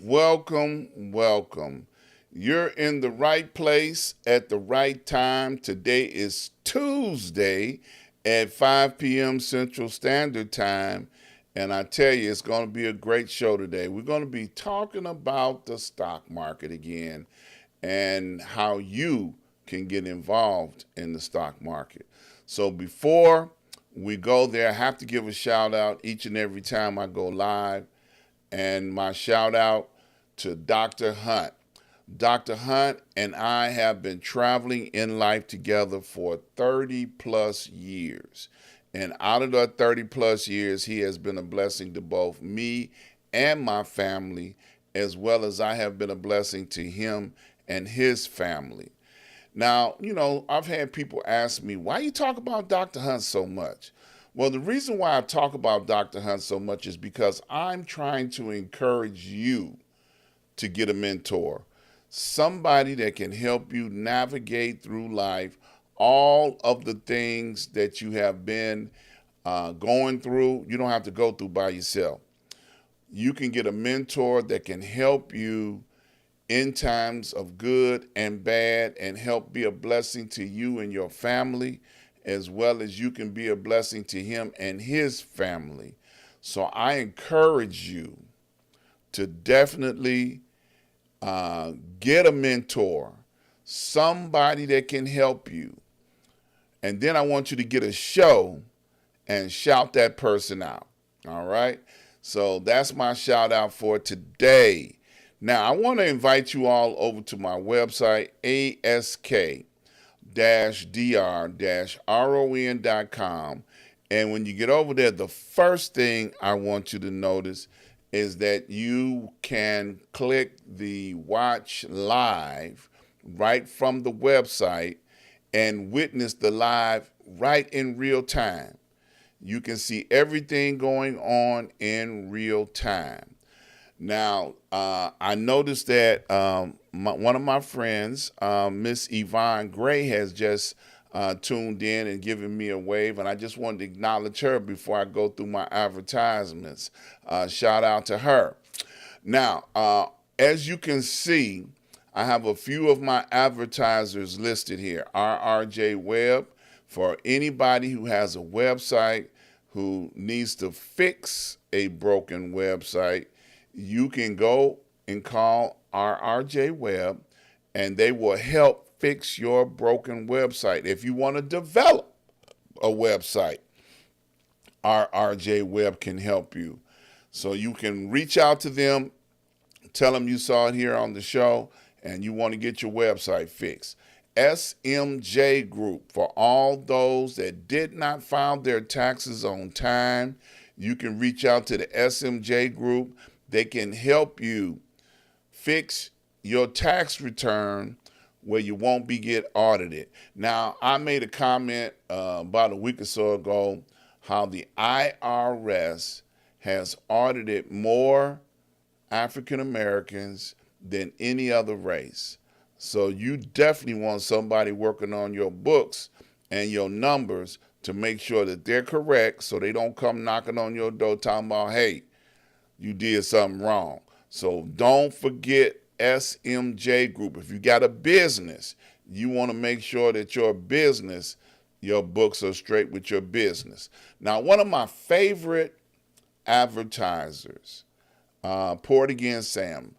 Welcome, welcome. You're in the right place at the right time. Today is Tuesday at 5 p.m. Central Standard Time. And I tell you, it's going to be a great show today. We're going to be talking about the stock market again and how you can get involved in the stock market. So before we go there, I have to give a shout out each and every time I go live, and my shout out to Dr. Hunt. Dr. Hunt and I have been traveling in life together for 30 plus years. And out of the 30 plus years, he has been a blessing to both me and my family, as well as I have been a blessing to him and his family. Now, I've had people ask me, why you talk about Dr. Hunt so much? Well, the reason why I talk about Dr. Hunt so much is because I'm trying to encourage you to get a mentor, somebody that can help you navigate through life, all of the things that you have been going through. You don't have to go through by yourself. You can get a mentor that can help you in times of good and bad and help be a blessing to you and your family, as well as you can be a blessing to him and his family. So I encourage you to definitely get a mentor, somebody that can help you. And then I want you to get a show and shout that person out. All right? So that's my shout out for today. Now, I want to invite you all over to my website, ask-dr-ron.com. And when you get over there, the first thing I want you to notice is that you can click the watch live right from the website and witness the live right in real time. You can see everything going on in real time. Now, I noticed that one of my friends, Miss Yvonne Gray, has just tuned in and given me a wave, and I just wanted to acknowledge her before I go through my advertisements. Shout out to her. Now, as you can see, I have a few of my advertisers listed here. RRJ Web, for anybody who has a website who needs to fix a broken website. You can go and call RRJ Web, and they will help fix your broken website. If you want to develop a website, RRJ Web can help you. So you can reach out to them, tell them you saw it here on the show, and you want to get your website fixed. SMJ Group, for all those that did not file their taxes on time, you can reach out to the SMJ Group. They can help you fix your tax return where you won't be get audited. Now, I made a comment about a week or so ago how the IRS has audited more African Americans than any other race. So you definitely want somebody working on your books and your numbers to make sure that they're correct, so they don't come knocking on your door talking about, hey, you did something wrong. So don't forget SMJ Group. If you got a business, you want to make sure that your business, your books are straight with your business. Now, one of my favorite advertisers, Port Again Sam.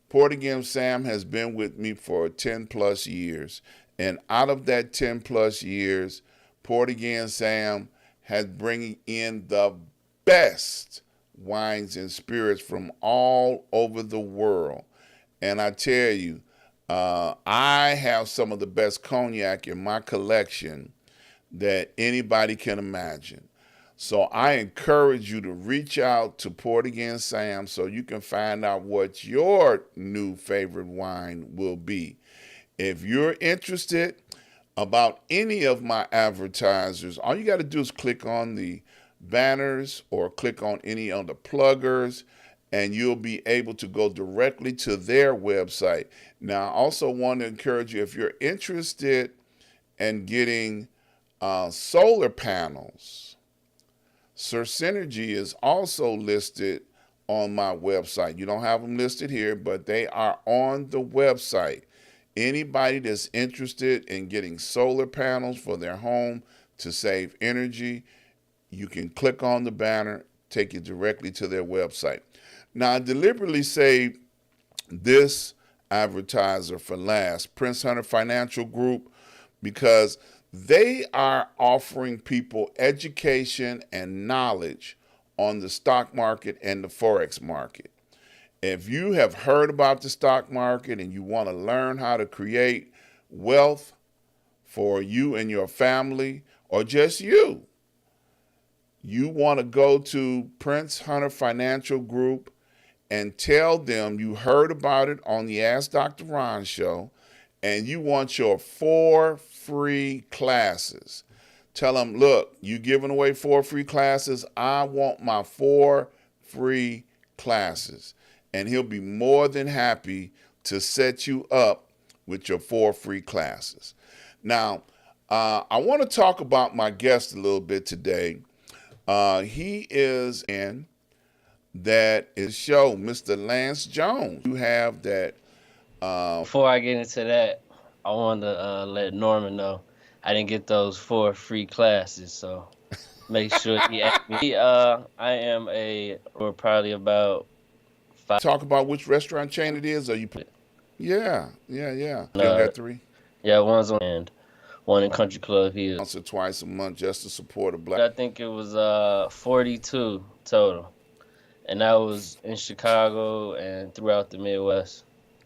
Port Again Sam has been with me for 10 plus years. And out of that 10 plus years, Port Again Sam has bringing in the best wines and spirits from all over the world. And I tell you, I have some of the best cognac in my collection that anybody can imagine. So I encourage you to reach out to Port Again Sam so you can find out what your new favorite wine will be. If you're interested about any of my advertisers, all you got to do is click on the banners or click on any of the pluggers, and you'll be able to go directly to their website. Now, I also want to encourage you, if you're interested in getting solar panels, Sir Synergy is also listed on my website. You don't have them listed here, but they are on the website. Anybody that's interested in getting solar panels for their home to save energy, you can click on the banner, take you directly to their website. Now, I deliberately saved this advertiser for last, Prince Hunter Financial Group, because they are offering people education and knowledge on the stock market and the Forex market. If you have heard about the stock market and you want to learn how to create wealth for you and your family, or just you want to go to Prince Hunter Financial Group and tell them you heard about it on the Ask Dr. Ron show, and you want your 4 free classes. Tell them, look, you giving away 4 free classes. I want my 4 free classes. And he'll be more than happy to set you up with your 4 free classes. Now, I want to talk about my guest a little bit today. He is in that is show, Mr. Lance Jones. You have that. Before I get into that, I want to let Norman know I didn't get those 4 free classes, so make sure he asked me. I am we're probably about 5. Talk about which restaurant chain it is, or you? Yeah. You got 3. Yeah, one's on and one in Country Club Hills. Once or twice a month, just to support a black. I think it was 42 total, and that was in Chicago and throughout the Midwest.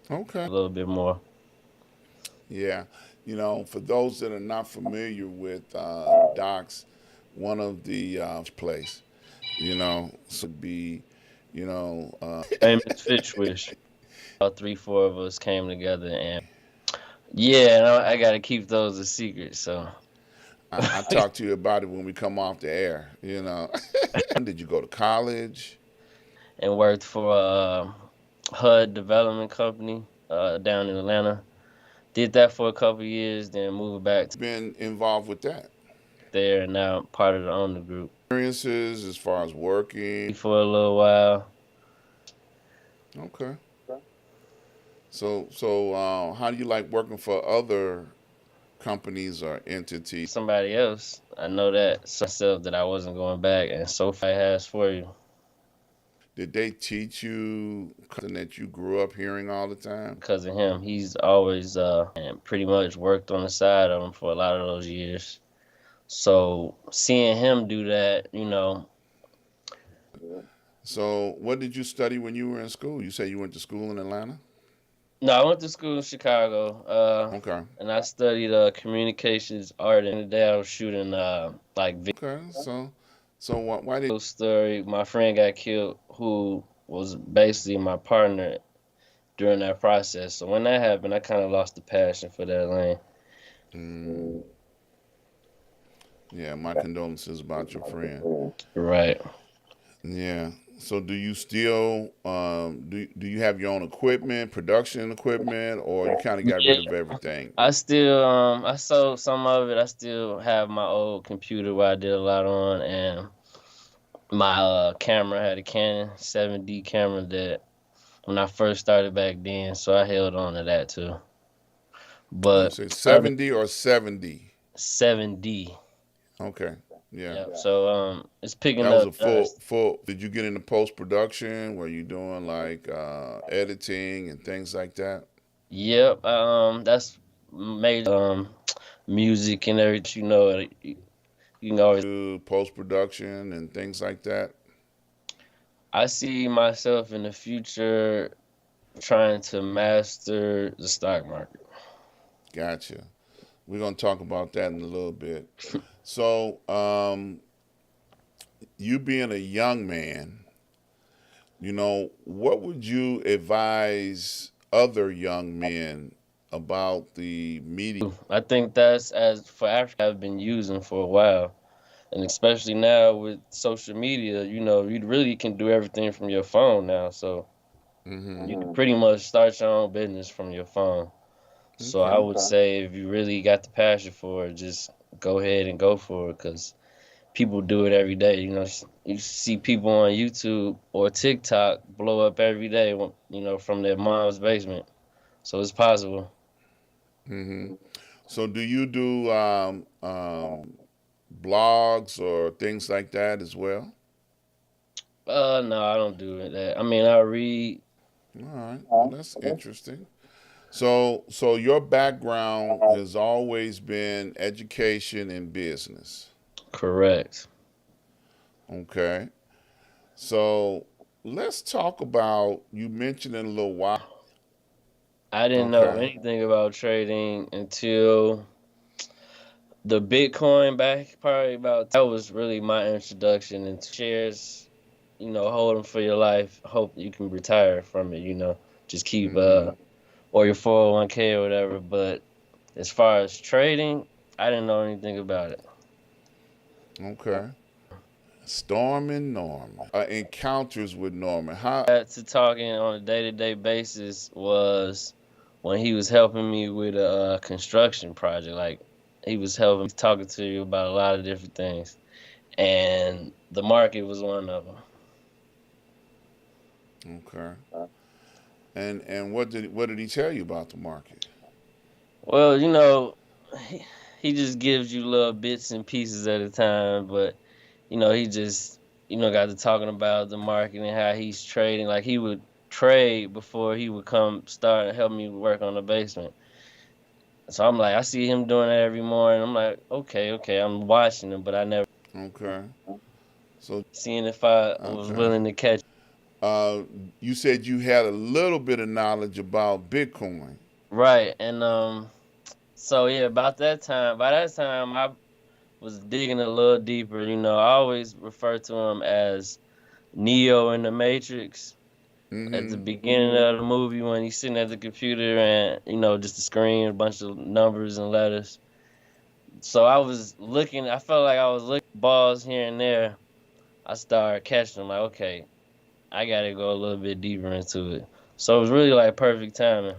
Okay. A little bit more. Yeah. For those that are not familiar with Doc's, one of the place, so be, famous Fish Wish. About 3-4 of us came together, and yeah, I got to keep those a secret. So I'll talk to you about it when we come off the air. Did you go to college? And worked for a HUD development company down in Atlanta. Did that for a couple of years, then moved back to been involved with that there, and now part of the owner group. Experiences as far as working for a little while. Okay. So how do you like working for other companies or entities? Somebody else. I know that myself that I wasn't going back, and so far it has for you. Did they teach you something that you grew up hearing all the time? Because of him, he's always and pretty much worked on the side of him for a lot of those years. So seeing him do that, So what did you study when you were in school? You say you went to school in Atlanta? No, I went to school in Chicago. Okay. And I studied communications art. And the day I was shooting Okay. So why did story? My friend got killed, who was basically my partner during that process. So when that happened, I kind of lost the passion for that lane. Yeah, my condolences about your friend. Right. Yeah. So do you still do you have your own equipment, production equipment, or you kind of got rid of everything? I still I sold some of it. I still have my old computer where I did a lot on, and my camera had a Canon 7D camera that when I first started back then, so I held on to that too. But so 70 or 70? 7D. Okay. Yeah. So it's picking up. That was a full. Did you get into post production? Were you doing like editing and things like that? Yep. That's made music and everything. You can always do post production and things like that. I see myself in the future trying to master the stock market. Gotcha. We're gonna talk about that in a little bit. So, you being a young man, what would you advise other young men about the media? I think that's, as for Africa, I've been using for a while. And especially now with social media, you really can do everything from your phone now. So Mm-hmm. you can pretty much start your own business from your phone. So I Okay. would say if you really got the passion for it, just go ahead and go for it because people do it every day. You see people on YouTube or TikTok blow up every day, from their mom's basement. So it's possible. Mm-hmm. So do you do blogs or things like that as well? No, I don't do that. I mean, I read. All right. Well, that's interesting. So your background has always been education and business. Correct. Okay. So let's talk about, you mentioned in a little while. I didn't know Okay. anything about trading until the Bitcoin back probably about that was really my introduction into shares. Hold them for your life. Hope you can retire from it. Just keep Mm-hmm. or your 401k or whatever. But as far as trading, I didn't know anything about it. Okay. Storming Norman. Encounters with Norman. How? To talking on a day to day basis was when he was helping me with a construction project. Like he was helping, talking to you about a lot of different things, and the market was one of them. Okay. And what did he tell you about the market? Well, he, he just gives you little bits and pieces at a time, but he just got to talking about the market and how he's trading. Like he would trade before he would come start and help me work on the basement. So I'm like, I see him doing that every morning. I'm like, okay, okay. I'm watching him, but I never Okay. So seeing if I was okay. willing to catch. Uh, you said you had a little bit of knowledge about Bitcoin. Right, and so yeah, by that time, I was digging a little deeper. I always refer to him as Neo in the Matrix at the Mm-hmm. beginning of the movie when he's sitting at the computer and just a screen, a bunch of numbers and letters. So I was looking. I felt like I was looking at balls here and there. I started catching them. Like, okay, I gotta go a little bit deeper into it. So it was really like perfect timing.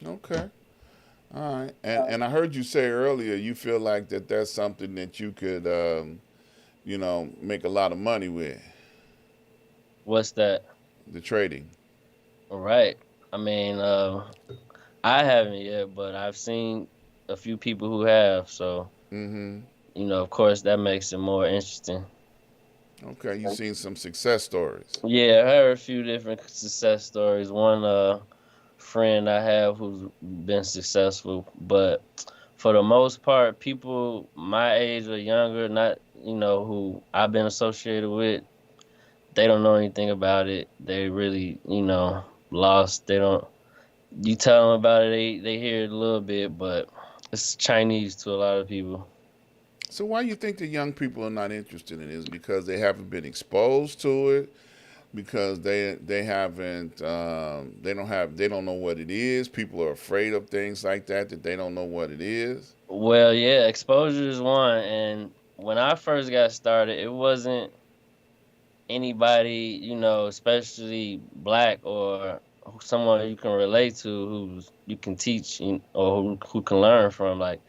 Okay. All right. And I heard you say earlier you feel like that's something that you could make a lot of money with, What's that? the trading. All right. I mean, I haven't yet, but I've seen a few people who have. So Mm-hmm. of course, that makes it more interesting. Okay. You've seen some success stories. Yeah, I heard a few different success stories. One friend I have who's been successful, but for the most part, people my age or younger, not who I've been associated with, they don't know anything about it. They really lost. They don't. You tell them about it, they hear it a little bit, but it's Chinese to a lot of people. So why do you think the young people are not interested in it? Is it because they haven't been exposed to it? Because they haven't they don't know what it is. People are afraid of things like that they don't know what it is. Well, yeah, exposure is one, and when I first got started, it wasn't anybody, especially black or someone you can relate to, who you can teach or who can learn from. Like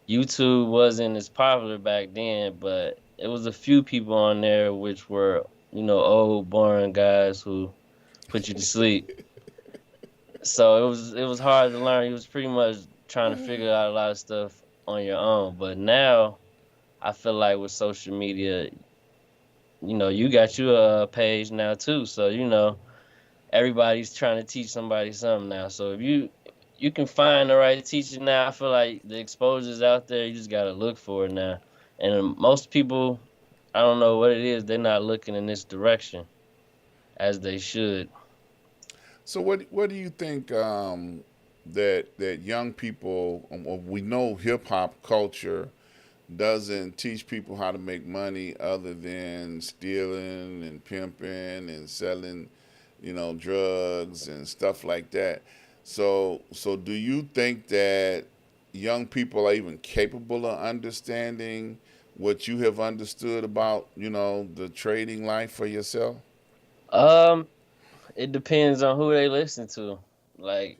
YouTube wasn't as popular back then, but it was a few people on there which were, old boring guys who put you to sleep. So it was hard to learn. You was pretty much trying to figure out a lot of stuff on your own. But now I feel like with social media, you got you a page now too. So everybody's trying to teach somebody something now. So if you can find the right teacher now, I feel like the exposure's out there. You just gotta look for it now. And most people, I don't know what it is, they're not looking in this direction as they should. So what do you think that young people, we know hip hop culture doesn't teach people how to make money other than stealing and pimping and selling, drugs and stuff like that. So do you think that young people are even capable of understanding what you have understood about, the trading life for yourself? Um, it depends on who they listen to. Like,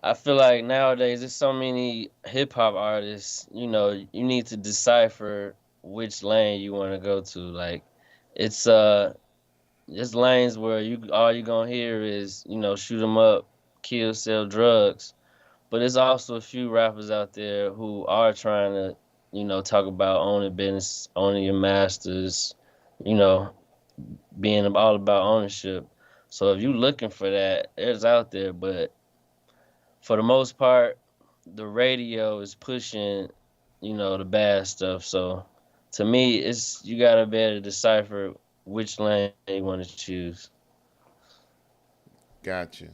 I feel like nowadays there's so many hip hop artists. You need to decipher which lane you want to go to. Like, it's just lanes where you gonna hear is shoot 'em up, kill, sell drugs. But there's also a few rappers out there who are trying to talk about owning business, owning your masters, you know, being all about ownership. So if you looking for that, it's out there. But for the most part, the radio is pushing, the bad stuff. So to me, it's you gotta be able to decipher which lane you want to choose. Gotcha.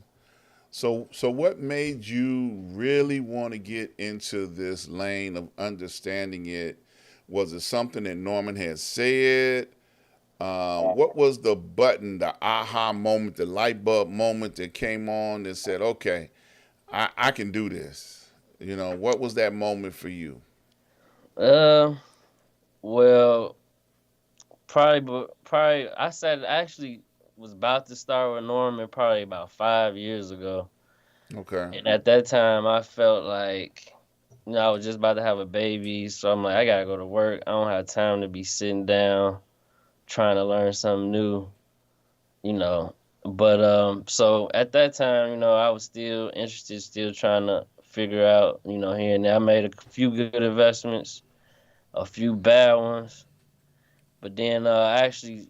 So what made you really want to get into this lane of understanding it? Was it something that Norman had said? What was the button, the aha moment, the light bulb moment that came on that said, okay, I can do this? What was that moment for you? Uh, well, probably I said actually was about to start with Norman probably about 5 years ago, Okay. and at that time I felt like I was just about to have a baby, so I'm like I gotta go to work. I don't have time to be sitting down trying to learn something new, you know. But so at that time, I was still interested, still trying to figure out, here and there. I made a few good investments, a few bad ones, but then I actually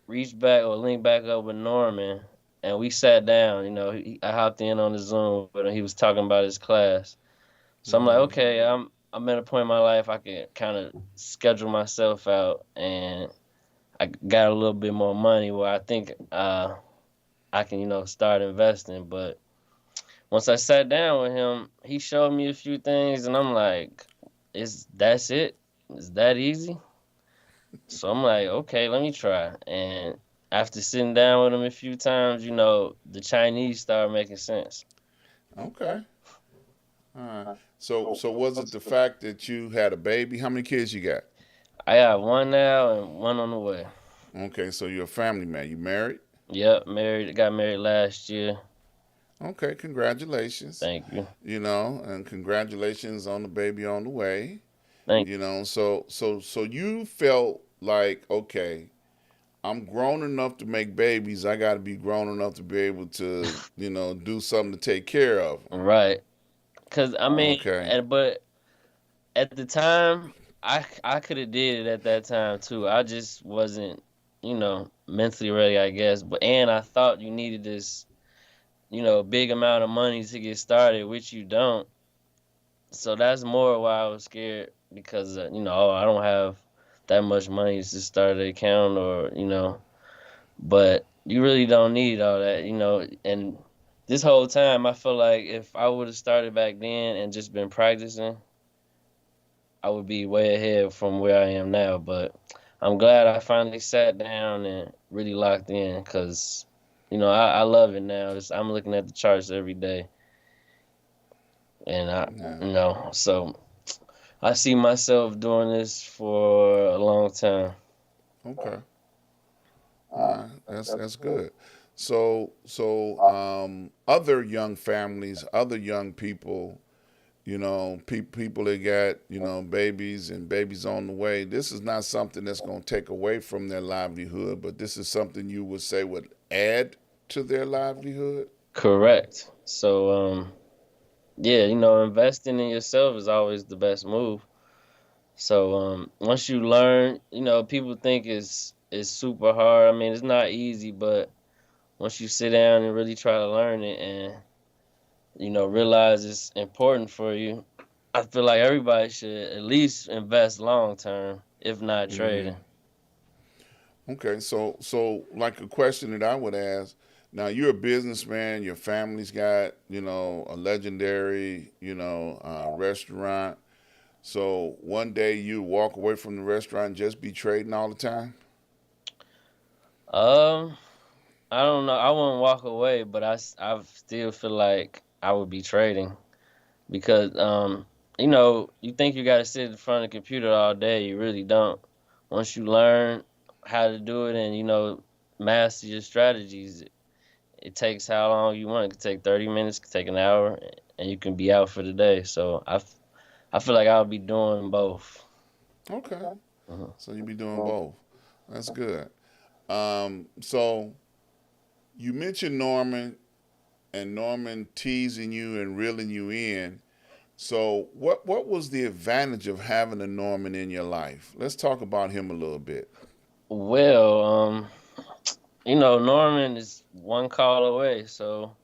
reached back or linked back up with Norman, and we sat down. I hopped in on the Zoom, but he was talking about his class. So I'm like, Mm-hmm. okay, I'm at a point in my life I can kind of schedule myself out, and I got a little bit more money where I think I can start investing. But once I sat down with him, he showed me a few things, and I'm like, is that's it? Is that easy? So I'm like, okay, let me try. And after sitting down with him a few times, the Chinese started making sense. Okay. All right. So was it the fact that you had a baby? How many kids you got? I got one now and one on the way. Okay, so you're a family man. You married? Yep, married. Got married last year. Okay, congratulations. Thank you. And congratulations on the baby on the way. Thank you. So you felt like, okay, I'm grown enough to make babies. I got to be grown enough to be able to, do something to take care of them. Right. Cause I mean, Okay. but at the time, I could have did it at that time too. I just wasn't, mentally ready, I guess. But and I thought you needed this, big amount of money to get started, which you don't. So that's more why I was scared because oh, I don't have that much money to start an account or. But you really don't need all that. And this whole time, I feel like if I would have started back then and just been practicing, I would be way ahead from where I am now. But I'm glad I finally sat down and really locked in because, I love it now. I'm looking at the charts every day, and Yeah. so I see myself doing this for a long time. Okay. All right. That's good. Other young families, other young people, people that got, babies and babies on the way. This is not something that's going to take away from their livelihood, but this is something you would say would add to their livelihood. Correct. So, yeah, investing in yourself is always the best move. So, once you learn, people think it's super hard. I mean, it's not easy, but once you sit down and really try to learn it and realize it's important for you, I feel like everybody should at least invest long term, if not Hmm. trading. Okay, so like a question that I would ask. Now you're a businessman. Your family's got, a legendary, restaurant. So one day you walk away from the restaurant and just be trading all the time. Um, I don't know. I wouldn't walk away, but I still feel like I would be trading because You think you got to sit in front of the computer all day. You really don't. Once you learn how to do it and, master your strategies, it takes how long you want. It could take 30 minutes, it could take an hour, and you can be out for the day. So I feel like I'll be doing both. Okay. Mhm. So you be doing both. That's good. So you mentioned Norman and Norman teasing you and reeling you in. So what was the advantage of having a Norman in your life? Let's talk about him a little bit. Well, Norman is one call away. So,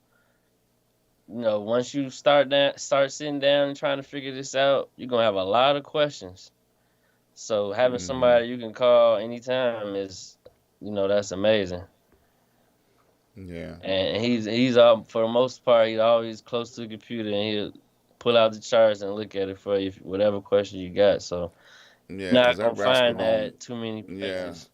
once you start sitting down and trying to figure this out, you're gonna have a lot of questions. So having Hmm. somebody you can call anytime is, that's amazing. Yeah. And he's for the most part, he's always close to the computer, and he'll pull out the charts and look at it for you, whatever question you got. So Yeah, you're because not that gonna rascal find don't. that too many Yeah, places.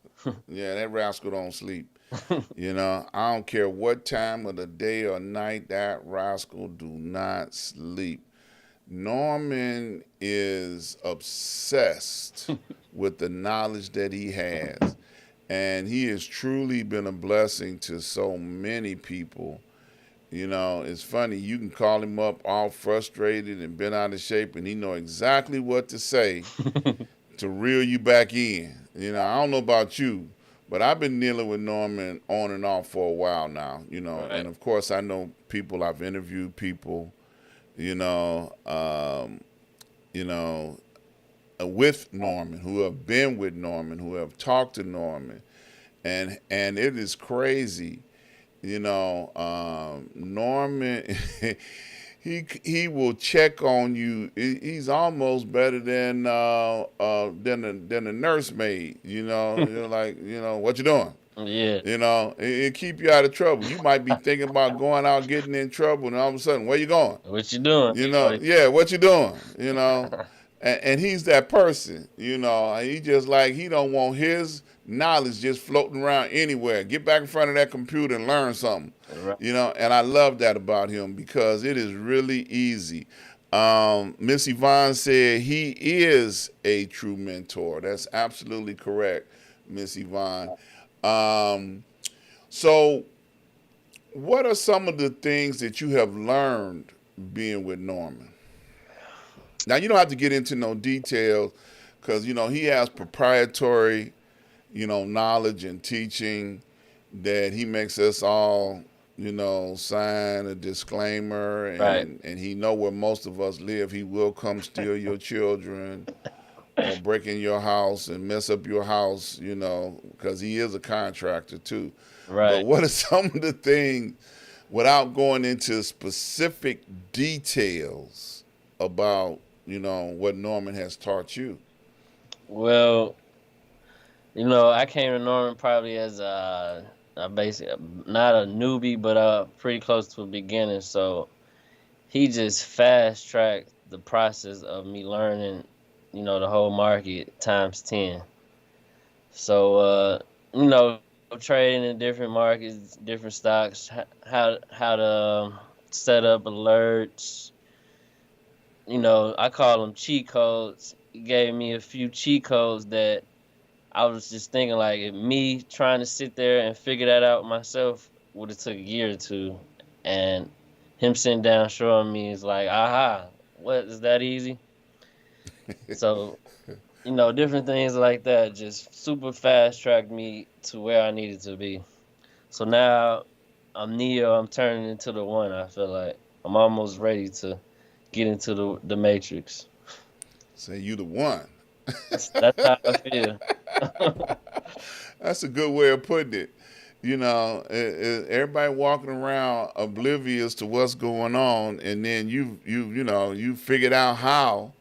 yeah, that rascal don't sleep. I don't care what time of the day or night that rascal do not sleep. Norman is obsessed with the knowledge that he has, and he has truly been a blessing to so many people. It's funny. You can call him up all frustrated and bent out of shape, and he know exactly what to say to reel you back in. I don't know about you, but I've been dealing with Norman on and off for a while now. Right. And of course I know people. I've interviewed people. You know, um, you know, with Norman, who have been with Norman, who have talked to Norman, and it is crazy. Norman, he will check on you. He's almost better than a nursemaid. You're like, what you doing? Yeah. It keep you out of trouble. You might be thinking about going out getting in trouble, and all of a sudden, where you going? What you doing? Yeah, what you doing? And he's that person. He just like he don't want his knowledge just floating around anywhere. Get back in front of that computer and learn something. Right. And I love that about him because it is really easy. Miss Yvonne said he is a true mentor. That's absolutely correct, Miss Yvonne. Um, so, what are some of the things that you have learned being with Norman? Now, you don't have to get into no details because, he has proprietary, knowledge and teaching that he makes us all, sign a disclaimer, Right. and he know where most of us live. He will come steal your children or break in your house and mess up your house, because he is a contractor too. But Right. what are some of the things, without going into specific details about, what Norman has taught you? Well, I came to Norman probably as a basic, not a newbie, but pretty close to a beginner. So he just fast tracked the process of me learning, the whole market times 10. So, you know, trading in different markets, different stocks, how to set up alerts. I call them cheat codes. He gave me a few cheat codes that I was just thinking like if me trying to sit there and figure that out myself would have took a year or two, and him sitting down showing me is like, aha, what is that easy? So different things like that just super fast tracked me to where I needed to be. So now I'm Neo. I'm turning into the one. I feel like I'm almost ready to get into the Matrix. Say you the one. That's how I feel. That's a good way of putting it. Everybody walking around oblivious to what's going on, and then you figured out how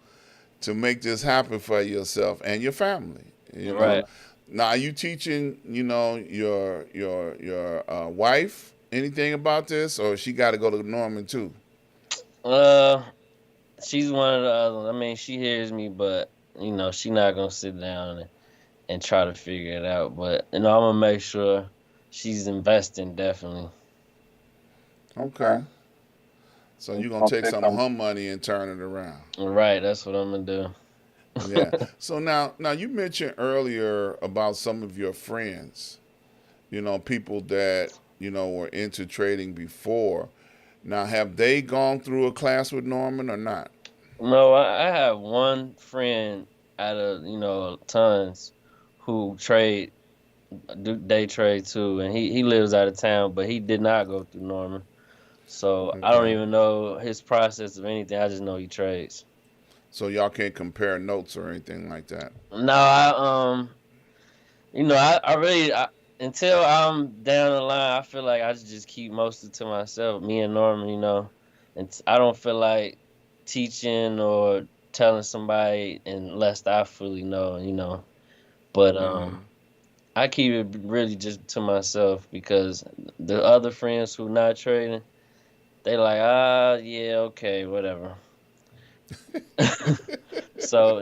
to make this happen for yourself and your family. Right. Now, are you teaching, your wife anything about this, or she got to go to Norman too? Uh, she's one of the other ones. I mean, she hears me, but she not gonna sit down and try to figure it out. But I'm gonna make sure she's investing definitely. Okay. So you're gonna take some of her money and turn it around. Right, that's what I'm gonna Yeah. do. So now you mentioned earlier about some of your friends. People that were into trading before. Now, have they gone through a class with Norman or not? No, I have one friend out of tons who do day trade too, and he lives out of town, but he did not go through Norman. So I don't Okay. even know his process of anything. I just know he trades. So y'all can't compare notes or anything like that. No, I really until I'm down the line, I feel like I should just keep most of it to myself. Me and Norman, and I don't feel like teaching or telling somebody unless I fully know. But Mm-hmm. I keep it really just to myself because the other friends who not trading, they like, yeah, okay, whatever. So,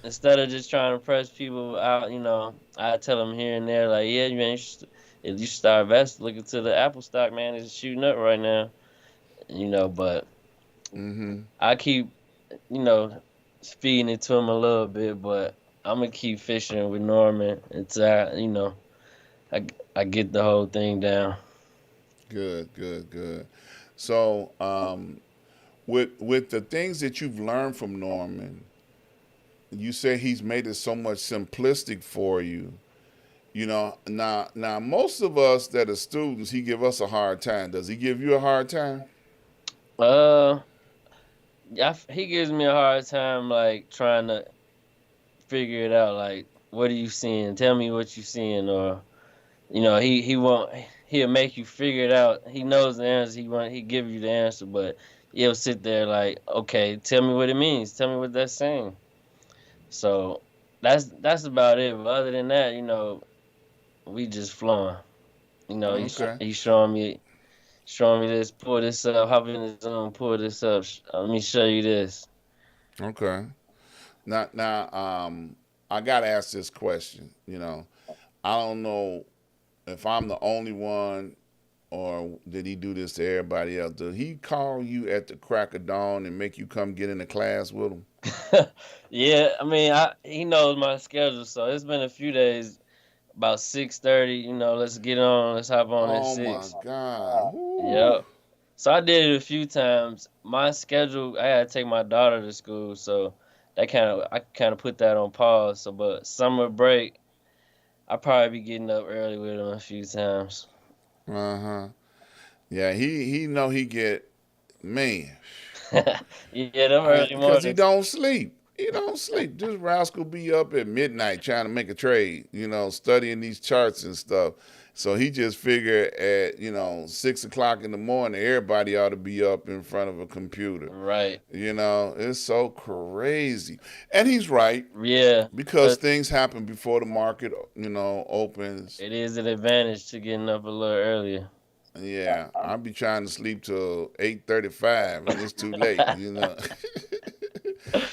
instead of just trying to press people out, I tell them here and there, like, yeah, man, you should start investing. Look into the Apple stock, man. It's shooting up right now, but Mm-hmm. I keep, you know, feeding it to him a little bit, but I'm going to keep fishing with Norman until I, I get the whole thing down. Good, good, good. So, with the things that you've learned from Norman, you say he's made it so much simplistic for you. Now most of us that are students, he give us a hard time. Does he give you a hard time? Uh, he gives me a hard time, like, trying to figure it out. Like, what are you seeing? Tell me what you seeing, or he won't. He'll make you figure it out. He knows the answer. He give you the answer, but he'll sit there like, okay, tell me what it means. Tell me what that's saying. So that's about it. But other than that, we just flowing. Okay. He's showing me this. Pull this up. Hop in the zone. Pull this up. Let me show you this. Okay. Now, I gotta ask this question. I don't know if I'm the only one, or did he do this to everybody else? Did he call you at the crack of dawn and make you come get in the class with him? Yeah, I mean, he knows my schedule, so it's been a few days. About 6:30, let's get on. Let's hop on at Oh my 6. God. Woo. Yep. So I did it a few times. My schedule, I had to take my daughter to school, so I kind of put that on pause. So, but summer break, I probably be getting up early with him a few times. Uh-huh. Yeah, he know he get, man. Yeah, them early Because he mornings. don't sleep. He don't sleep. This rascal be up at midnight trying to make a trade, studying these charts and stuff. So he just figured at, 6 o'clock in the morning, everybody ought to be up in front of a computer. Right. It's so crazy. And he's right, Yeah, because but things happen before the market, opens. it is an advantage to getting up a little earlier. Yeah, I'll be trying to sleep till 8:35 and it's too late.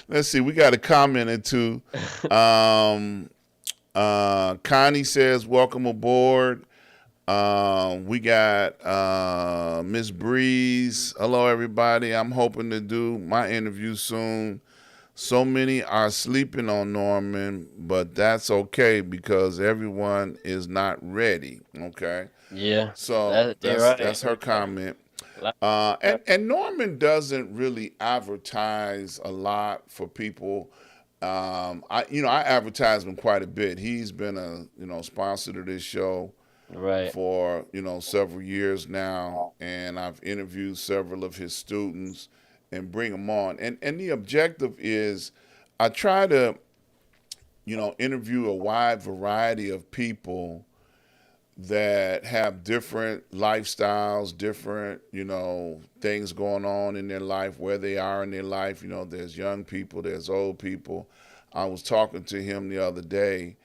Let's see, we got a comment or two. Um, Connie says, welcome aboard. We got Miss Breeze. Hello, everybody. I'm hoping to do my interview soon. So many are sleeping on Norman, but that's okay because everyone is not ready. Okay, Yeah, so they're that's right. her comment. Like, And Norman doesn't really advertise a lot for people. I advertise him quite a bit. He's been a sponsor to this show right. for several years now, and I've interviewed several of his students and bring them on. And the objective is, I try to interview a wide variety of people that have different lifestyles, different, things going on in their life, where they are in their life. There's young people, there's old people. I was talking to him the other day,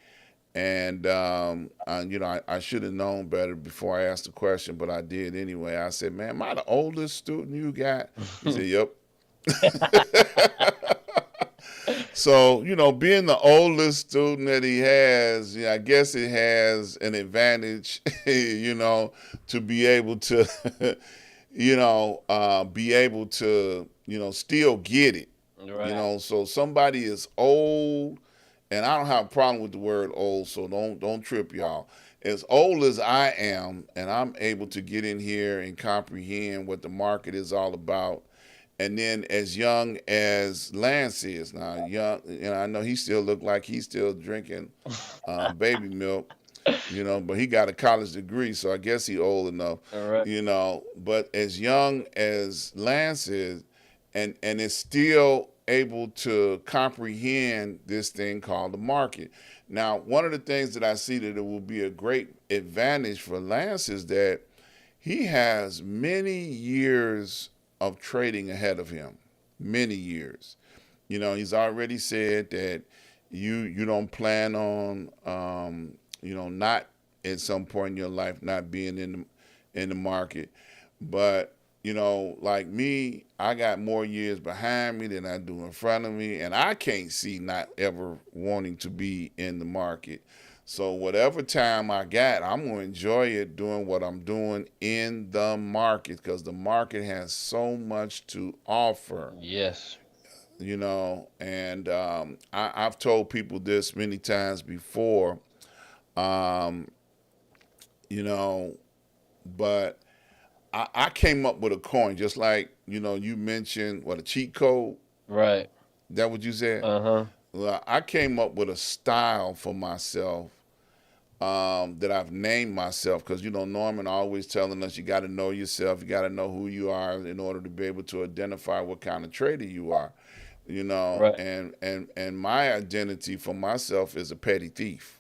and I should have known better before I asked the question, but I did anyway. I said, "Man, am I the oldest student you got?" He said, "Yep." So, being the oldest student that he has, I guess it has an advantage, to be able to, be able to, still get it. Right. So somebody is old, and I don't have a problem with the word old, so don't trip, y'all. As old as I am, and I'm able to get in here and comprehend what the market is all about, and then as young as Lance is now, young, I know he still look like he's still drinking baby milk, but he got a college degree, so I guess he old enough, All right. But as young as Lance is, and is still able to comprehend this thing called the market. Now, one of the things that I see that it will be a great advantage for Lance is that he has many years of trading ahead of him, many years. He's already said that you don't plan on not at some point in your life not being in the market, but like me, I got more years behind me than I do in front of me, and I can't see not ever wanting to be in the market. So whatever time I got, I'm gonna enjoy it doing what I'm doing in the market because the market has so much to offer. Yes. And I've told people this many times before, um, you know, but I came up with a coin, just like you mentioned what a cheat code. Right. That what you said? Uh-huh. Well, I came up with a style for myself that I've named myself because Norman always telling us you got to know yourself, you got to know who you are in order to be able to identify what kind of trader you are. Right. And my identity for myself is a petty thief.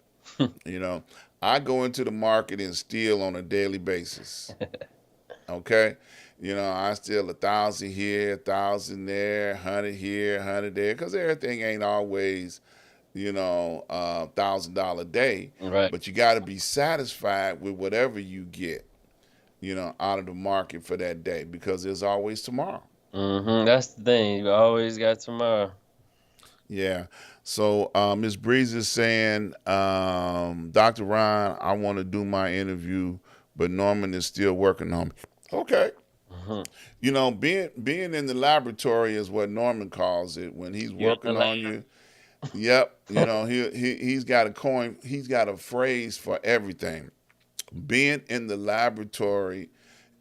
You know, I go into the market and steal on a daily basis. Okay, I steal 1,000 here, 1,000 there, 100 here, 100 there, because everything ain't always $1,000 a day. Right. But you got to be satisfied with whatever you get, out of the market for that day, because there's always tomorrow. That's the thing. You always got tomorrow. Yeah. So Ms. Breeze is saying, Dr. Ron, I want to do my interview, but Norman is still working on me. Okay. Hmm. Being in the laboratory is what Norman calls it when he's You in the working on you. Yep. He's got a coin. He's got a phrase for everything. Being in the laboratory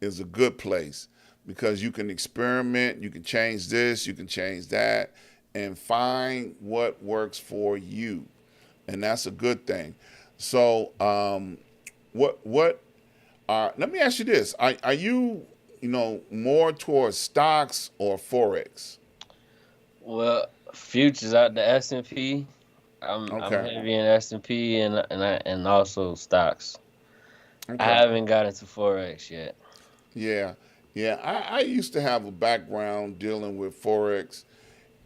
is a good place because you can experiment, you can change this, you can change that, and find what works for you, and that's a good thing. So, what are? Let me ask you this: Are you more towards stocks or forex? Well, futures out the S&P. I'm Okay, heavy in S&P and also stocks. I okay, haven't got into forex yet. yeah, yeah. I used to have a background dealing with forex.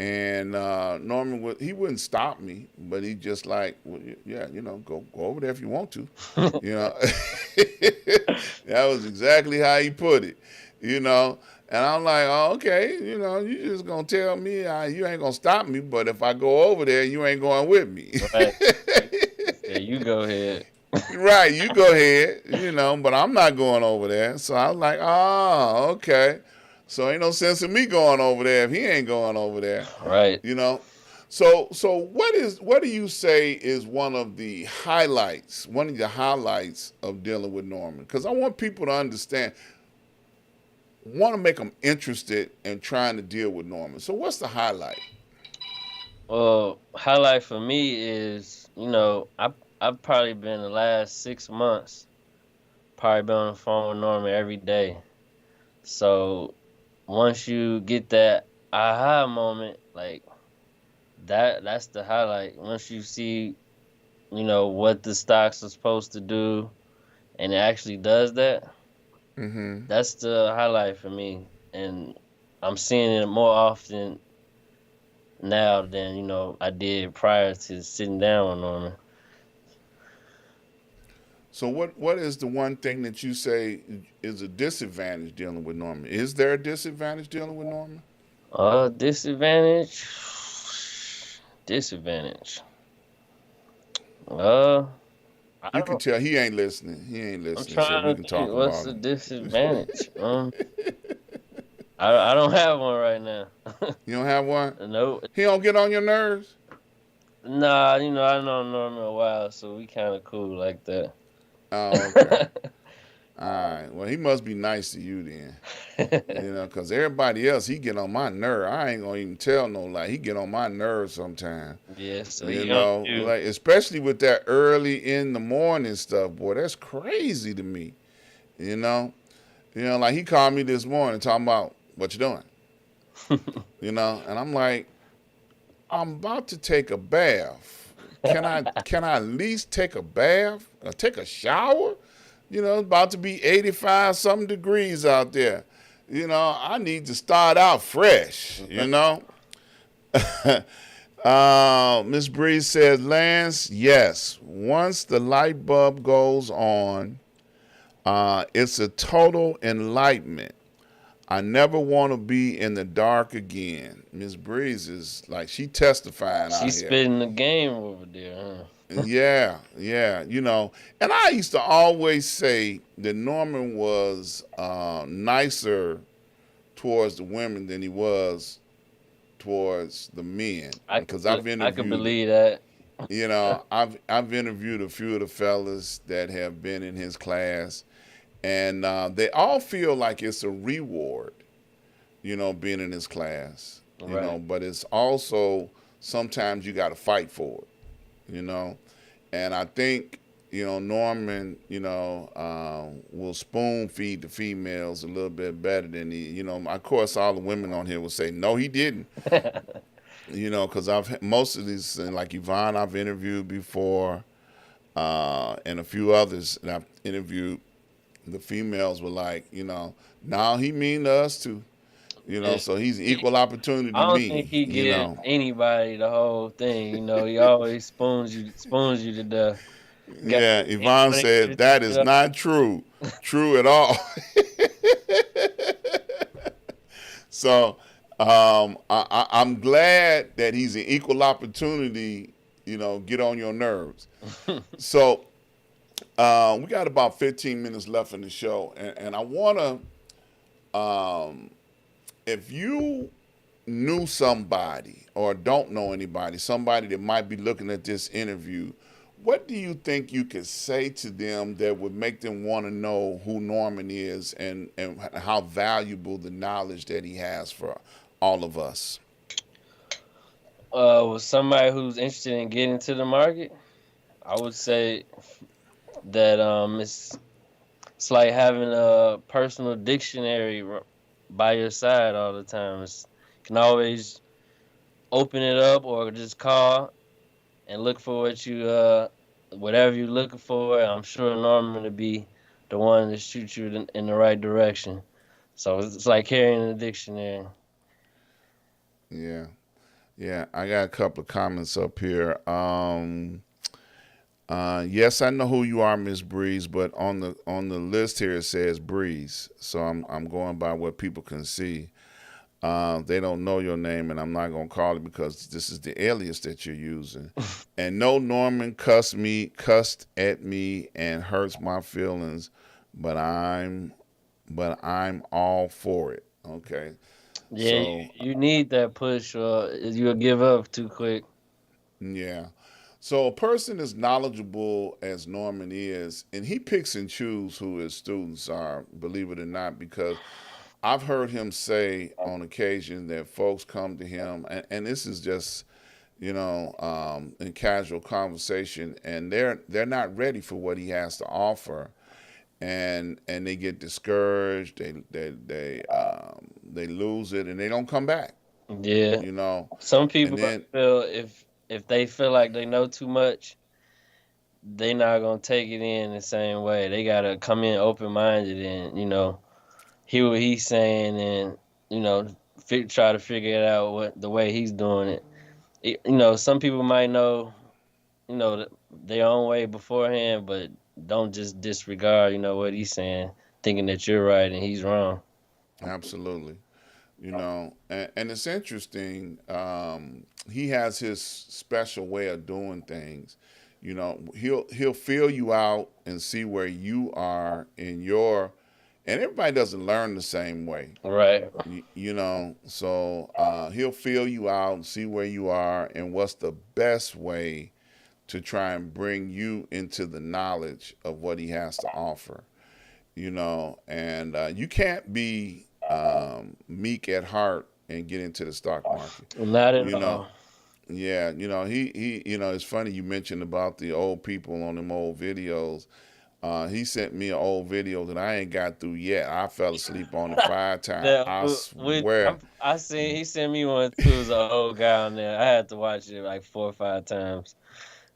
And Norman he wouldn't stop me, but he just like, well, yeah, go over there if you want to, you know. That was exactly how he put it, you know. And I'm like, oh, okay, you just gonna tell me you ain't gonna stop me, but if I go over there, you ain't going with me. Right. Yeah, you go ahead. Right, you go ahead, but I'm not going over there. So I was like, oh, okay. So ain't no sense in me going over there if he ain't going over there, Right. you know. So what do you say is one of the highlights of dealing with Norman? Because I want people to understand, want to make them interested in trying to deal with Norman. So what's the highlight? Well, highlight for me is, I've probably been the last 6 months probably been on the phone with Norman every day. So once you get that aha moment, like that's the highlight. Once you see, what the stocks are supposed to do and it actually does that, Mm-hmm. that's the highlight for me. And I'm seeing it more often now than, I did prior to sitting down with Norman. So what is the one thing that you say is a disadvantage dealing with Norman? Is there a disadvantage dealing with Norman? Disadvantage. Disadvantage. Uh, I You can don't. tell he ain't listening. He ain't I'm listening, so we trying to can think. talk What's about the him. disadvantage? I don't have one right now. You don't have one? No, He don't get on your nerves? nah. I know Norman a while, so we kind of cool like that. Oh, okay. All right. Well, he must be nice to you then. Because everybody else, he get on my nerve. I ain't gonna even tell no lie. He get on my nerves sometimes. Yeah, so he on you. Like especially with that early in the morning stuff, boy. That's crazy to me. You know, like he called me this morning talking about what you doing. And I'm like, I'm about to take a bath. Can I at least take a bath? Or take a shower? It's about to be 85 something degrees out there. I need to start out fresh. Miss Breeze says, Lance, yes. Once the light bulb goes on, it's a total enlightenment. I never want to be in the dark again. Miss Breeze is like she testifying out She's here. spitting the game over there, huh? Yeah, yeah, And I used to always say that Norman was nicer towards the women than he was towards the men because I've I could interviewed, believe that. I've interviewed a few of the fellas that have been in his class, and they all feel like it's a reward, being in his class, Right. but it's also sometimes you got to fight for it, and I think Norman, will spoon feed the females a little bit better than he. Of course, all the women on here will say no, he didn't. Because I've most of these like Yvonne I've interviewed before, and a few others that I've interviewed. The females were like, now he mean to us too. Yeah. So he's an equal opportunity I don't think me. he give anybody the whole thing. He always spoons you to death. Got Yeah, Yvonne said that is not true. True at all. So I'm glad that he's an equal opportunity, get on your nerves. So we got about 15 minutes left in the show. And I want to, if you knew somebody or don't know anybody, somebody that might be looking at this interview, what do you think you could say to them that would make them want to know who Norman is and how valuable the knowledge that he has for all of us? With somebody who's interested in getting to the market, I would say that it's like having a personal dictionary by your side all the time. You can always open it up or just call and look for whatever you're looking for. I'm sure Norman to be the one to shoot you in the right direction. So it's like carrying a dictionary. Yeah. Yeah, I got a couple of comments up here. Yes, I know who you are, Miss Breeze, but on the list here it says Breeze, so I'm going by what people can see. They don't know your name, and I'm not gonna call it because this is the alias that you're using. And no, Norman cussed at me, and hurts my feelings, but I'm all for it. Okay, Yeah, so you need that push, or you'll give up too quick. yeah. So a person as knowledgeable as Norman is, and he picks and chooses who his students are, believe it or not, because I've heard him say on occasion that folks come to him, and this is just in casual conversation, and they're not ready for what he has to offer, and they get discouraged, they lose it, and they don't come back, Yeah, you know, some and people then feel if they feel like they know too much, they not gonna take it in the same way. They gotta come in open minded and hear what he's saying and try to figure it out what the way he's doing it. Some people might know their own way beforehand, but don't just disregard what he's saying, thinking that you're right and he's wrong. absolutely. And it's interesting. He has his special way of doing things. He'll feel you out and see where you are in your and everybody doesn't learn the same way. Right. So he'll feel you out and see where you are and what's the best way to try and bring you into the knowledge of what he has to offer. And you can't be meek at heart and get into the stock market. Not at You know, all. yeah, it's funny you mentioned about the old people on them old videos. He sent me an old video that I ain't got through yet. I fell asleep on it 5 times. Yeah, I swear. I seen he sent me one too. It was an old guy on there. I had to watch it like 4 or 5 times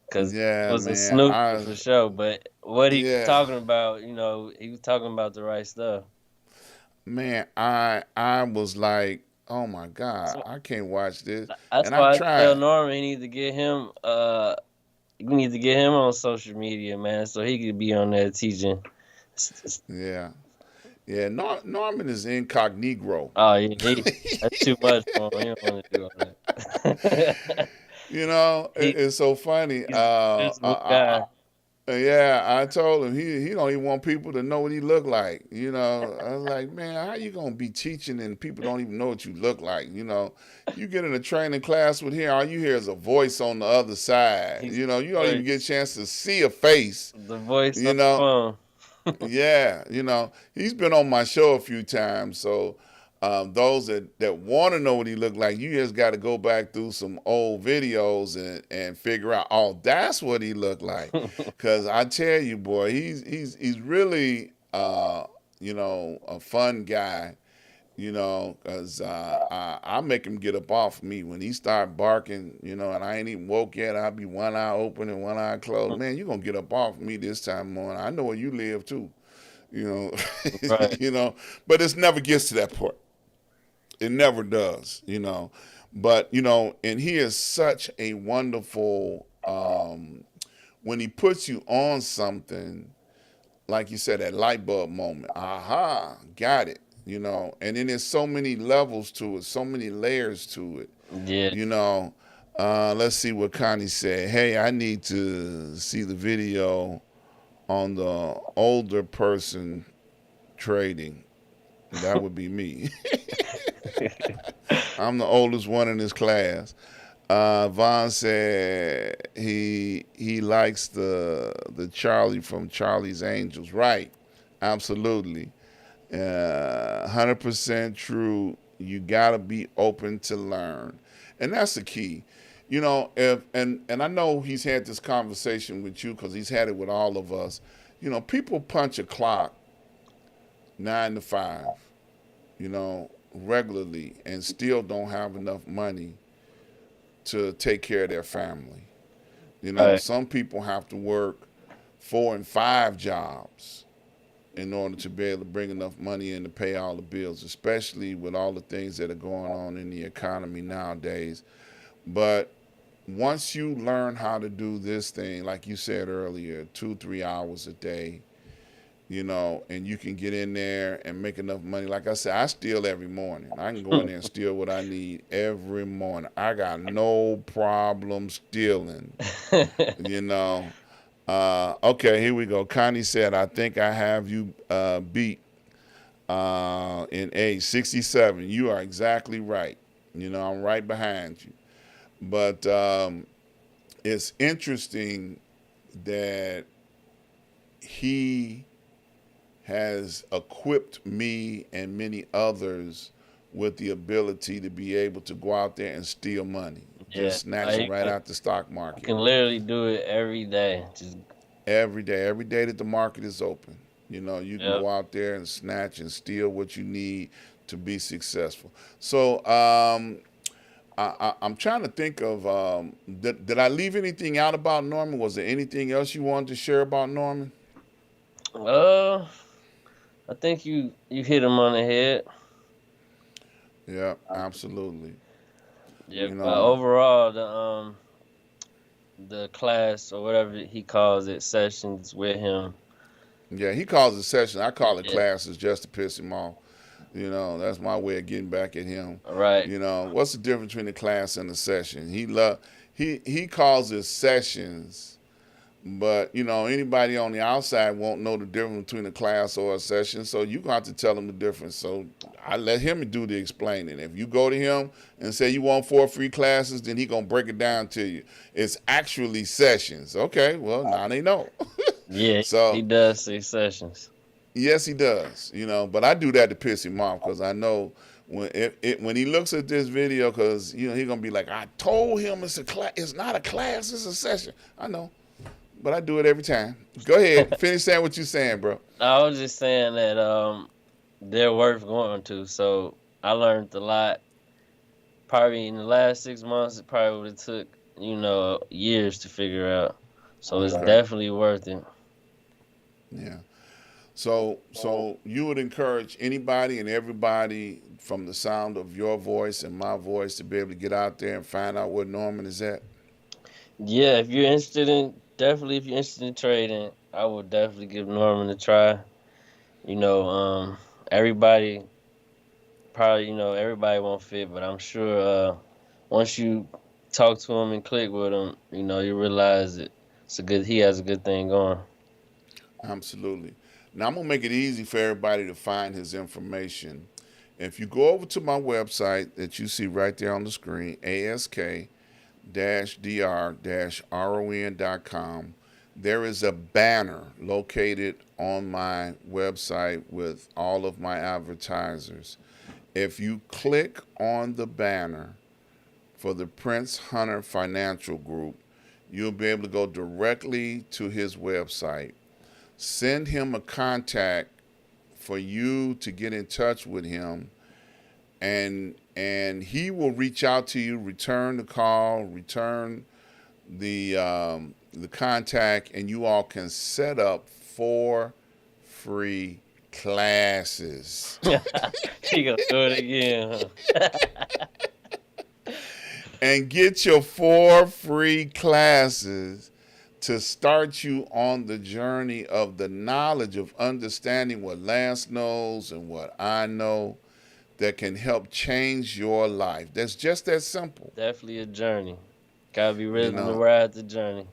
because it Yeah, was a man. snooper for sure. But what he was Yeah, talking about, he was talking about the right stuff. man. I was like, oh my That's, God, wh- I can't watch this. that's And I why I tell tried. Norman he need to get him. We need to get him on social media, man, so he could be on there teaching. Yeah, yeah. Norman is incognito. Oh yeah, that's too much for him. He don't want to do all that. he It's so funny. he's an invisible guy. Yeah, I told him he don't even want people to know what he look like. I was like, man, how you gonna be teaching and people don't even know what you look like? You get in a training class with him, all you hear is a voice on the other side. He's You don't even get a voice, chance to see a face. the voice You on the know, phone. yeah, he's been on my show a few times. So those that want to know what he looked like, you just got to go back through some old videos and figure out, oh, that's what he looked like. Cause I tell you, boy, he's really a fun guy. Cause I make him get up off me when he start barking. And I ain't even woke yet. I'll be one eye open and one eye closed. Man, you gonna get up off me this time morning. I know where you live too. You know, Right. but it never gets to that point. It never does. But and he is such a wonderful. When he puts you on something, like you said, that light bulb moment. Aha, got it. And then there's so many levels to it, so many layers to it. Yeah. You know, let's see what Connie said. Hey, I need to see the video on the older person trading. That would be me. I'm the oldest one in this class. Vaughn said he likes the Charlie from Charlie's Angels. Right, absolutely, 100% true. You gotta be open to learn, and that's the key. If and I know he's had this conversation with you because he's had it with all of us. People punch a clock 9 to 5. Regularly and still don't have enough money to take care of their family. Right. Some people have to work 4 and 5 jobs in order to be able to bring enough money in to pay all the bills, especially with all the things that are going on in the economy nowadays. But once you learn how to do this thing, like you said earlier, 2, 3 hours a day, and you can get in there and make enough money. Like I said, I steal every morning. I can go in there and steal what I need every morning. I got no problem stealing, you know. Okay, here we go. Connie said, I think I have you beat in age 67. You are exactly right. I'm right behind you. But it's interesting that he has equipped me and many others with the ability to be able to go out there and steal money, Yeah. just snatch Like it right out the stock you market can literally do it every day. Just every day that the market is open. You can yep. go out there and snatch and steal what you need to be successful. So I'm trying to think of did I leave anything out about Norman? Was there anything else you wanted to share about Norman? Uh, I think you hit him on the head. Yeah, absolutely. Yeah, You but know, overall, the class or whatever he calls it, sessions with him. yeah, he calls it session. I call it Yeah, classes just to piss him off. That's my way of getting back at him. right. What's the difference between a class and a session? He calls it sessions But anybody on the outside won't know the difference between a class or a session, so you gonna have to tell them the difference. So I let him do the explaining. If you go to him and say you want 4 free classes, then he gonna break it down to you. It's actually sessions. Okay, well now they know. Yeah, he So does 6 sessions. yes, he does. But I do that to piss him off because I know when he looks at this video, because he gonna be like, I told him it's a class. It's not a class. It's a session. I know. But I do it every time. Go ahead. Finish saying what you're saying, bro. I was just saying that they're worth going to. So I learned a lot. Probably in the last 6 months, it probably would have took years to figure out. So it's Okay. definitely worth it. Yeah. So you would encourage anybody and everybody from the sound of your voice and my voice to be able to get out there and find out where Norman is at? Yeah, if you're interested in trading, I would definitely give Norman a try. You know, everybody probably everybody won't fit, but I'm sure once you talk to him and click with him, you realize he has a good thing going. Absolutely. Now I'm gonna make it easy for everybody to find his information. If you go over to my website that you see right there on the screen, ask-dr-ron.com, there is a banner located on my website with all of my advertisers. If you click on the banner for the Prince Hunter Financial Group, you'll be able to go directly to his website. Send him a contact for you to get in touch with him, and he will reach out to you, return the call, return the contact, and you all can set up 4 free classes. He gonna do it again, And get your 4 free classes to start you on the journey of the knowledge of understanding what Lance knows and what I know that can help change your life. That's just that simple, Definitely a journey. Gotta be you ready to know. ride the journey.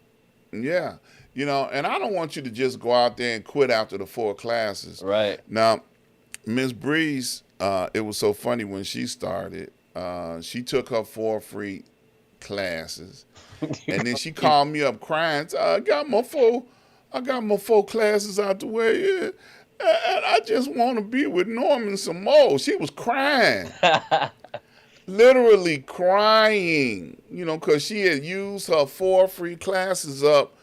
Yeah. And I don't want you to just go out there and quit after the 4 classes. Right. Now, Miss Breeze, it was so funny when she started. She took her 4 free classes, and then she called me up crying. I got my 4 classes out the way, yeah, and I just want to be with Norman some more. She was crying, literally crying, because she had used her 4 free classes up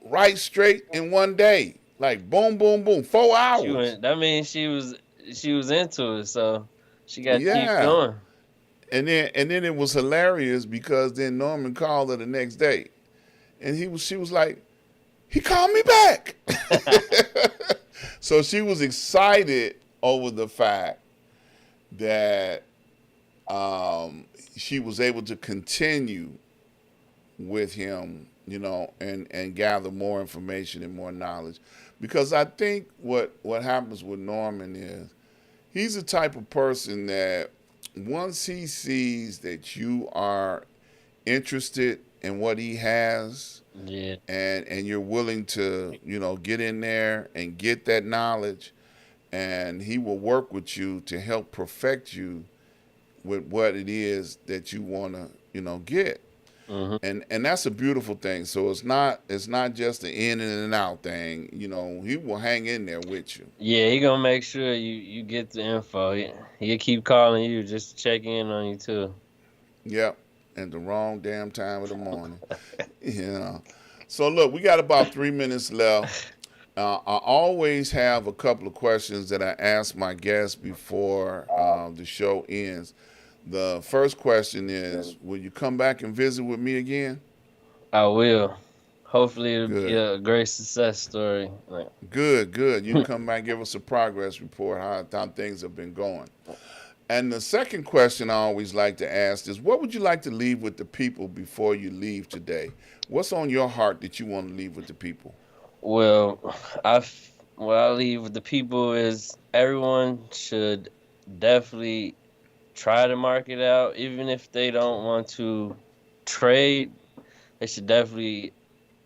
right straight in one day, like boom, boom, boom, 4 hours. That means she was into it, so she got to keep Yeah, going. and then it was hilarious because then Norman called her the next day, and she was like, he called me back. So she was excited over the fact that she was able to continue with him, and gather more information and more knowledge. Because I think what happens with Norman is he's the type of person that once he sees that you are interested in what he has, Yeah. and you're willing to get in there and get that knowledge, and he will work with you to help perfect you with what it is that you want to get. Hmm. And that's a beautiful thing. So it's not just an in and an out thing. He will hang in there with you. Yeah, he gonna make sure you get the info. He'll keep calling you just to check in on you too. Yep. And the wrong damn time of the morning. So look, we got about 3 minutes left. I always have a couple of questions that I ask my guests before the show ends. The first question is, will you come back and visit with me again? I will. Hopefully, it'll be Good. a great success story. Like, Good. You can come back and give us a progress report, how things have been going. And the second question I always like to ask is, what would you like to leave with the people before you leave today? What's on your heart that you want to leave with the people? well, what I leave with the people is everyone should definitely try to market out, even if they don't want to trade. They should definitely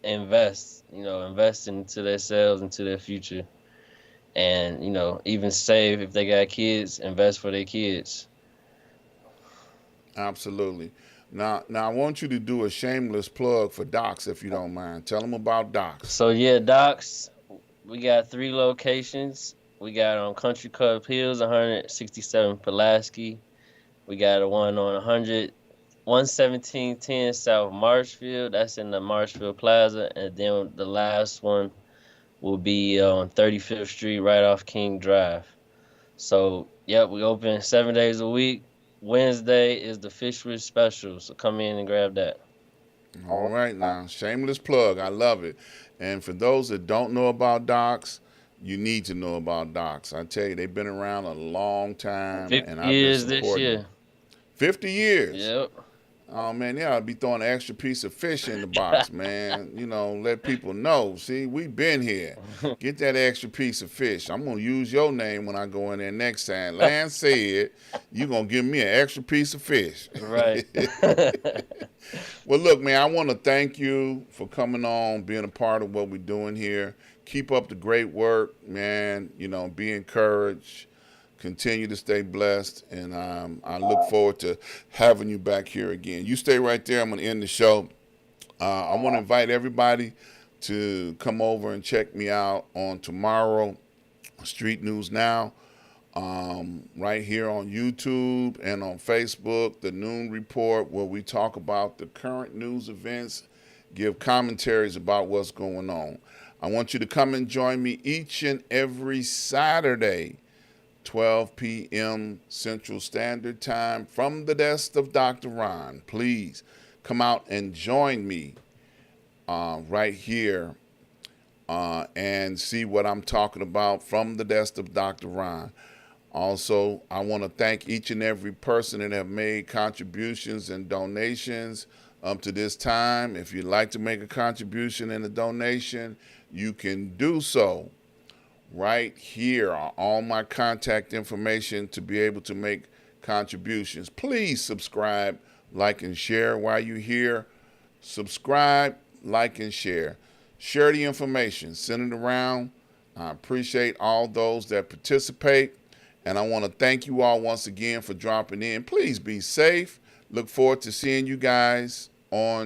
invest, invest into themselves, into their future, and even save if they got kids, invest for their kids. Absolutely. Now I want you to do a shameless plug for Docs, if you don't mind. Tell them about Docs. So yeah, docs, we got 3 locations. We got on Country Club Hills, 167 Pulaski. We got a one on 11710 South Marshfield. That's in the Marshfield Plaza. And then the last one will be on 35th Street, right off King Drive. So, yep, we open 7 days a week. Wednesday is the Fish with Special. So come in and grab that. All right, now, shameless plug. I love it. And for those that don't know about Docs, you need to know about Docs. I tell you, they've been around a long time, 50 and I've been years this supporting them. year. 50 years. Yep. Oh man, yeah, I'd be throwing an extra piece of fish in the box, man. Let people know. See, we've been here. Get that extra piece of fish. I'm gonna use your name when I go in there next time. Lance said you're gonna give me an extra piece of fish. Right. Well, look, man, I want to thank you for coming on, being a part of what we're doing here. Keep up the great work, man. Be encouraged. Continue to stay blessed, and I look forward to having you back here again. You stay right there. I'm going to end the show. I want to invite everybody to come over and check me out on tomorrow, Street News Now, right here on YouTube and on Facebook, The Noon Report, where we talk about the current news events, give commentaries about what's going on. I want you to come and join me each and every Saturday, 12 p.m. Central Standard Time, from the desk of Dr. Ron. Please come out and join me right here and see what I'm talking about from the desk of Dr. Ron. Also, I want to thank each and every person that have made contributions and donations up to this time. If you'd like to make a contribution and a donation, you can do so right here are all my contact information to be able to make contributions. Please subscribe, like, and share while you're here. Subscribe, like, and share. Share the information. Send it around. I appreciate all those that participate. And I want to thank you all once again for dropping in. Please be safe. Look forward to seeing you guys on